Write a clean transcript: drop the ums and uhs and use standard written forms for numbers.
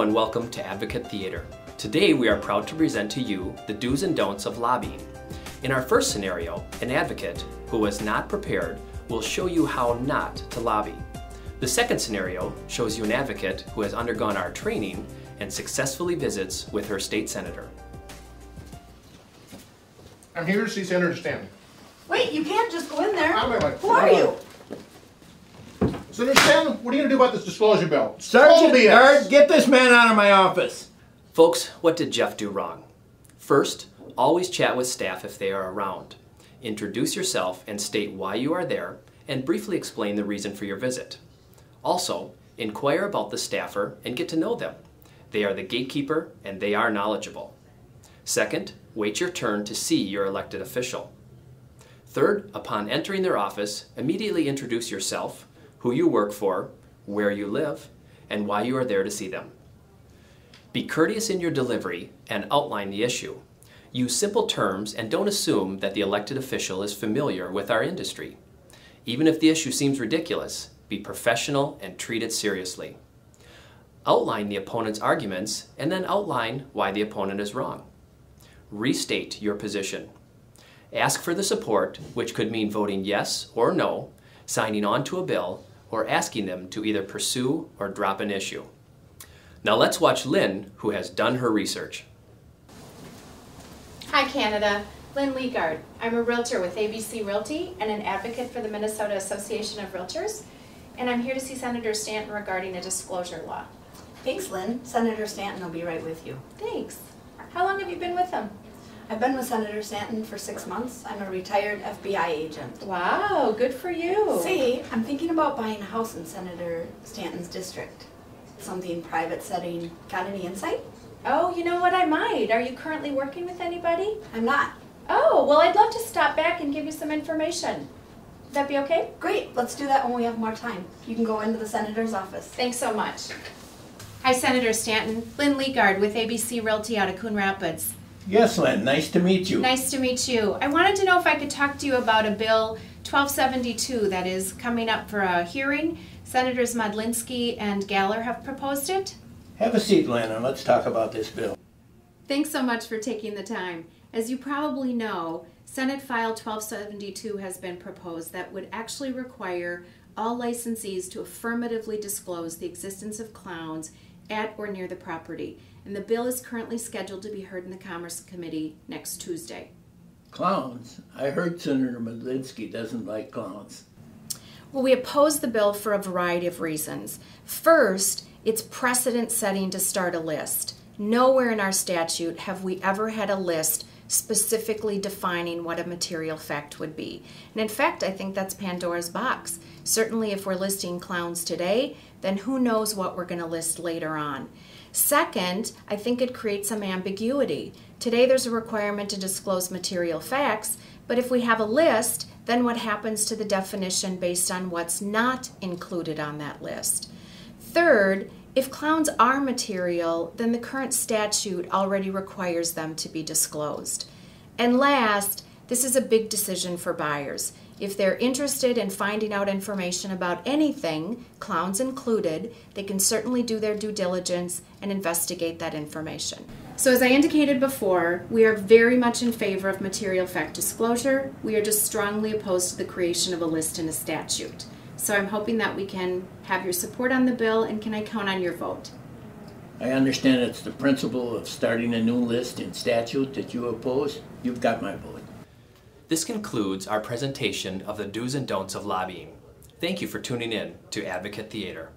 and welcome to Advocate Theater. Today we are proud to present to you the do's and don'ts of lobbying. In our first scenario, an advocate who was not prepared will show you how not to lobby. The second scenario shows you an advocate who has undergone our training and successfully visits with her state senator. I'm here to see Senator Stanton. Wait, you can't just go in there. Who are you? Senator Stanton, what are you going to do about this disclosure bill? Sergeant Guard, get this man out of my office. Folks, what did Jeff do wrong? First, always chat with staff if they are around. Introduce yourself and state why you are there, and briefly explain the reason for your visit. Also, inquire about the staffer and get to know them. They are the gatekeeper and they are knowledgeable. Second, wait your turn to see your elected official. Third, upon entering their office, immediately introduce yourself, who you work for, where you live, and why you are there to see them. Be courteous in your delivery and outline the issue. Use simple terms and don't assume that the elected official is familiar with our industry. Even if the issue seems ridiculous, be professional and treat it seriously. Outline the opponent's arguments and then outline why the opponent is wrong. Restate your position. Ask for the support, which could mean voting yes or no, signing on to a bill, or asking them to either pursue or drop an issue. Now let's watch Lynn, who has done her research. Hi Canada, Lynn Leagard. I'm a realtor with ABC Realty and an advocate for the Minnesota Association of Realtors, and I'm here to see Senator Stanton regarding a disclosure law. Thanks, Lynn. Senator Stanton will be right with you. Thanks. How long have you been with him? I've been with Senator Stanton for 6 months. I'm a retired FBI agent. Wow, good for you. See, I'm thinking about buying a house in Senator Stanton's district. Something private setting. Got any insight? Oh, you know what, I might. Are you currently working with anybody? I'm not. Oh, well I'd love to stop back and give you some information. Would that be okay? Great, let's do that when we have more time. You can go into the Senator's office. Thanks so much. Hi Senator Stanton, Lynn Leagard with ABC Realty out of Coon Rapids. Yes, Lynn, nice to meet you. Nice to meet you. I wanted to know if I could talk to you about a bill 1272 that is coming up for a hearing. Senators Modlinski and Galler have proposed it. Have a seat, Lynn, and let's talk about this bill. Thanks so much for taking the time. As you probably know, Senate File 1272 has been proposed that would actually require all licensees to affirmatively disclose the existence of clowns at or near the property. And the bill is currently scheduled to be heard in the Commerce Committee next Tuesday. Clowns? I heard Senator Modlinski doesn't like clowns. Well, we oppose the bill for a variety of reasons. First, it's precedent setting to start a list. Nowhere in our statute have we ever had a list specifically defining what a material fact would be. And in fact, I think that's Pandora's box. Certainly if we're listing clowns today, then who knows what we're going to list later on. Second, I think it creates some ambiguity. Today there's a requirement to disclose material facts, but if we have a list, then what happens to the definition based on what's not included on that list? Third, if clowns are material, then the current statute already requires them to be disclosed. And last, this is a big decision for buyers. If they're interested in finding out information about anything, clowns included, they can certainly do their due diligence and investigate that information. So as I indicated before, we are very much in favor of material fact disclosure. We are just strongly opposed to the creation of a list in a statute. So I'm hoping that we can have your support on the bill, and can I count on your vote? I understand it's the principle of starting a new list in statute that you oppose. You've got my vote. This concludes our presentation of the do's and don'ts of lobbying. Thank you for tuning in to Advocate Theater.